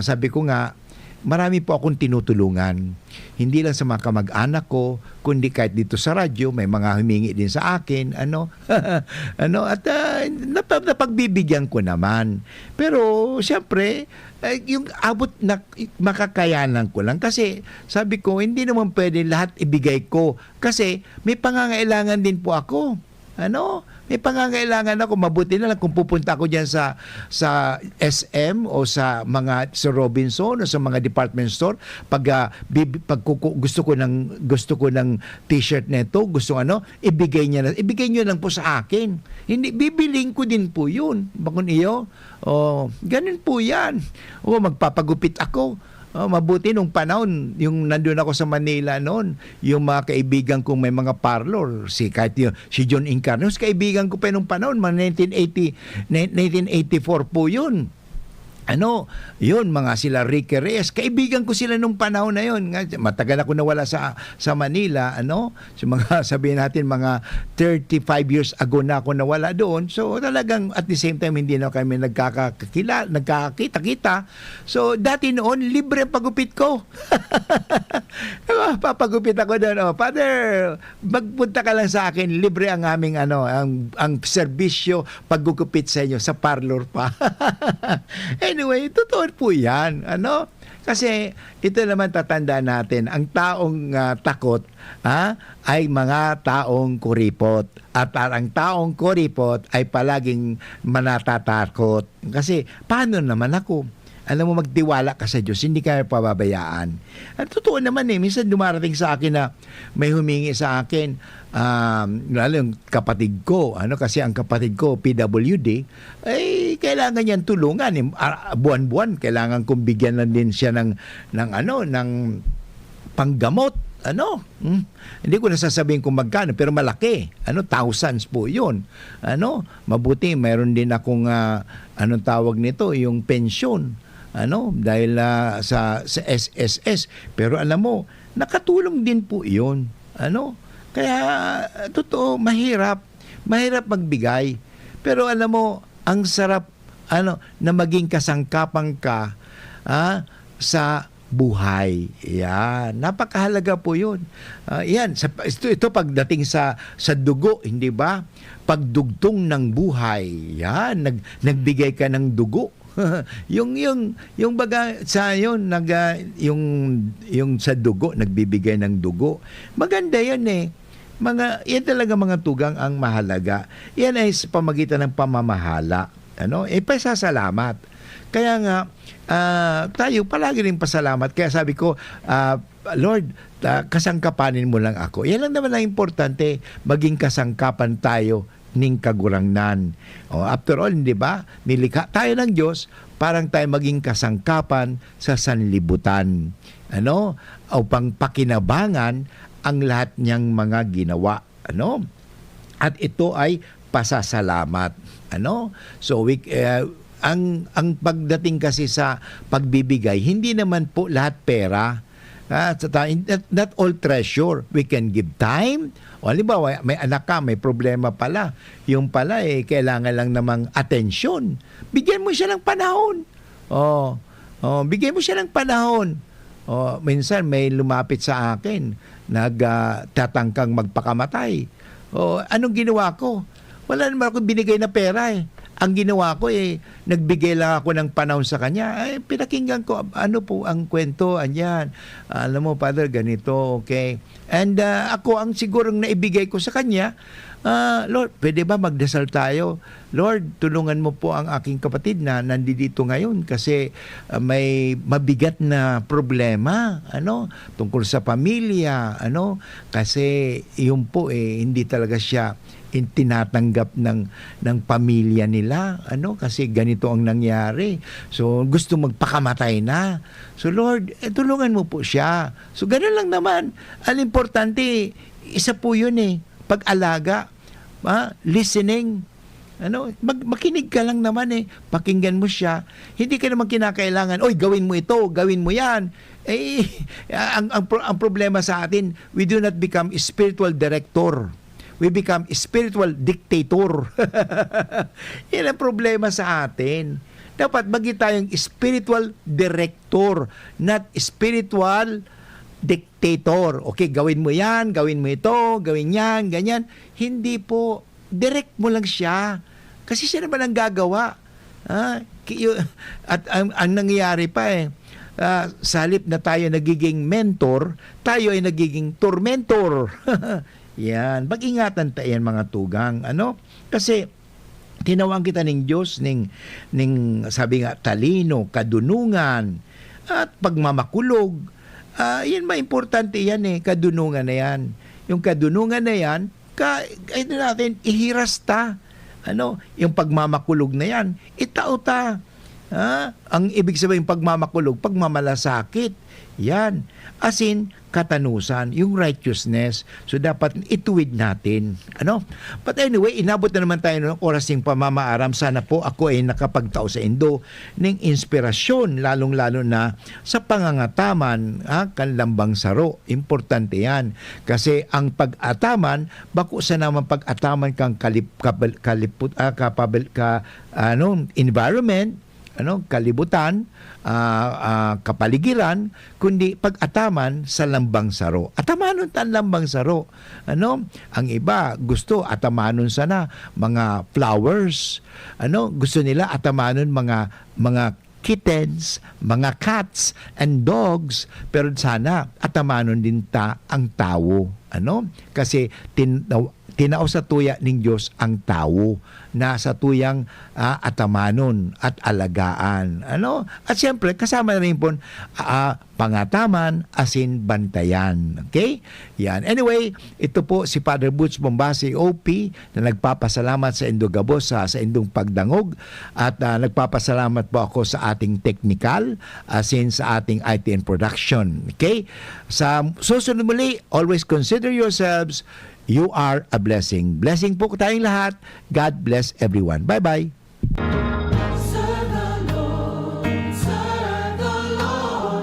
sabi ko nga marami po akong tinutulungan. Hindi lang sa mga kamag-anak ko, kundi kahit dito sa radyo, may mga humingi din sa akin, at napagbibigyan ko naman. Pero, siyempre, yung abot na makakayanan ko lang. Kasi, sabi ko, hindi naman pwede lahat ibigay ko. Kasi, may pangangailangan din po ako. May pangangailangan ako, mabuti na lang kung pupunta ako diyan sa SM o sa Robinson o sa mga department store pag gusto ko ng t-shirt nito, ibigay niyo lang po sa akin. Hindi bibiling ko din po 'yun. Bakun iyo. Ganun po 'yan. Magpapagupit ako. Mabuti nung panahon, yung nandun ako sa Manila noon, yung mga kaibigan kong may mga parlor, si John Incarnos, kaibigan ko pa nung panahon, 1984 po yun. Yun, mga sila Ricky Reyes. Kaibigan ko sila nung panahon na yun. Matagal ako nawala sa Manila, So sabihin natin, mga 35 years ago na ako nawala doon. So talagang at the same time, hindi na kami nagkakita-kita. So dati noon, libre ang pagupit ko. Papagupit ako doon. Father, magpunta ka lang sa akin, libre ang aming ang serbisyo paggugupit sa inyo, sa parlor pa. Anyway, totoo po yan. Kasi ito naman tatandaan natin, ang taong takot ay mga taong kuripot. At ang taong kuripot ay palaging manatatakot. Kasi paano naman ako? Alam mo, magtiwala ka sa Diyos, hindi ka pababayaan. At totoo naman minsan dumarating sa akin na may humingi sa akin, lalo yung kapatid ko, kasi ang kapatid ko, PWD, ay kailangan niyan tulungan. Buwan-buwan, kailangan kong bigyan lang din siya ng panggamot. Hindi ko nasasabihin kung magkano, pero malaki. Thousands po yun. Mabuti, mayroon din akong, anong tawag nito, yung pensyon. Dahil sa SSS. Pero alam mo, nakatulong din po yun. Kaya, totoo, mahirap magbigay. Pero alam mo, ang sarap, na maging kasangkapan ka, sa buhay. Yan. Napakahalaga po yun. Yan. Ito pagdating sa dugo, hindi ba? Pagdugtong ng buhay. Yan. Nagbigay ka ng dugo. yung baga sa yun yung sa dugo, nagbibigay ng dugo. Maganda yan yan talaga mga tugang ang mahalaga. Yan ay sa pamagitan ng pamamahala. Pasasalamat. Kaya nga tayo palagi rin pasalamat. Kaya sabi ko, Lord, kasangkapanin mo lang ako. Yan lang naman ang importante, maging kasangkapan tayo ning kagurangnan. After all, hindi ba? Nilikha tayo ng Diyos parang tayo maging kasangkapan sa sanlibutan. Upang pakinabangan ang lahat niyang mga ginawa. At ito ay pasasalamat. So ang pagdating kasi sa pagbibigay, hindi naman po lahat pera. Not all treasure. We can give time. Halimbawa, may anak ka, may problema pala. Yung pala, kailangan lang namang atensyon. Bigyan mo siya ng panahon. Bigyan mo siya ng panahon. Minsan, may lumapit sa akin, nagtatangkang magpakamatay. Anong ginawa ko? Wala naman ako binigay na pera. ang ginawa ko nagbigay lang ako ng panahon sa kanya. Pinakinggan ko, ano po ang kwento, anyan. Alam mo, Father, ganito, okay. And ako ang sigurong naibigay ko sa kanya, Lord, pwede ba magdasal tayo? Lord, tulungan mo po ang aking kapatid na nandito ngayon kasi may mabigat na problema, tungkol sa pamilya, kasi yun po hindi talaga siya tinatanggap ng pamilya nila, kasi ganito ang nangyari. So, gusto magpakamatay na. So, Lord, tulungan mo po siya. So, ganun lang naman. Ang importante, isa po yun pag-alaga, listening, makinig ka lang naman pakinggan mo siya. Hindi ka naman kinakailangan, oy, gawin mo ito, gawin mo yan. Ang problema sa atin, we do not become spiritual director. We become spiritual dictator. Yan ang problema sa atin. Dapat maging tayong spiritual director, not spiritual dictator. Okay, gawin mo yan, gawin mo ito, gawin yan, ganyan. Hindi po. Direct mo lang siya. Kasi siya naman ang gagawa. At ang nangyayari pa sa halip na tayo nagiging mentor, tayo ay nagiging tormentor. Yan. Mag-ingatan tayo mga tugang. Kasi tinawag kita ng Diyos ning sabi nga, talino, kadunungan, at pagmamakulog. Yan importante yan kadunungan na yan. Yung kadunungan na yan, natin, ihiras ta. Yung pagmamakulog na yan, itao ta. Ang ibig sabihin pagmamakulog, pagmamalasakit. Yan. As in, katanusan, yung righteousness. So, dapat ituwid natin. But anyway, inabot na naman tayo ng oras ng pamamaaram. Sana po ako ay nakapagtao sa Indo ng inspirasyon, lalong-lalo na sa pangangataman, kanlambang saro. Importante yan. Kasi ang pag-ataman, bako sa naman pag-ataman kang environment, kalibutan, kapaligiran, kundi pag-ataman sa lambang saro. Atamanon tan lambang saro. Ang iba gusto atamanon sana mga flowers. Gusto nila atamanon mga kittens, mga cats and dogs, pero sana atamanon din ang tao. Kasi tinao sa tuya ng Diyos ang tao na sa tuyang atamanon at alagaan. At siyempre, kasama na rin po pangataman asin bantayan. Okay? Yan. Anyway, ito po si Father Butch Bombasi OP na nagpapasalamat sa Indogabos sa Indong Pagdangog at nagpapasalamat po ako sa ating technical asin sa ating IT and production. Okay? Sa susunod muli, always consider yourselves you are a blessing. Blessing po tayong lahat. God bless everyone. Bye-bye.